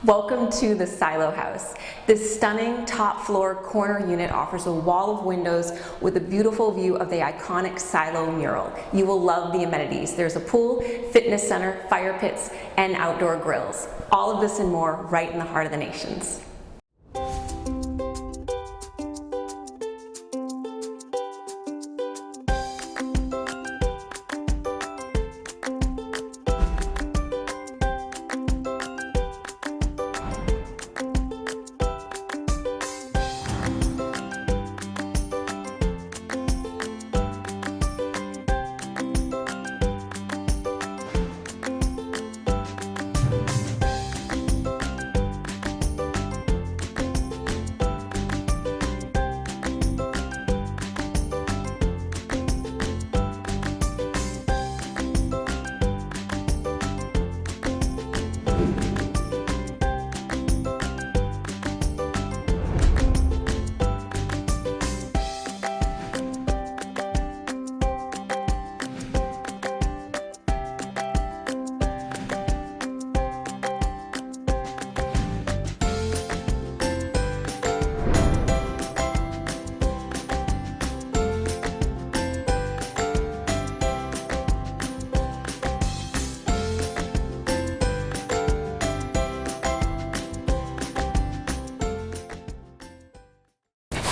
Welcome to the Silo House. This stunning top floor corner unit offers a wall of windows with a beautiful view of the iconic Silo mural. You will love the amenities. There's a pool, fitness center, fire pits, and outdoor grills. All of this and more right in the heart of the Nations.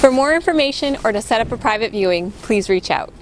For more information or to set up a private viewing, please reach out.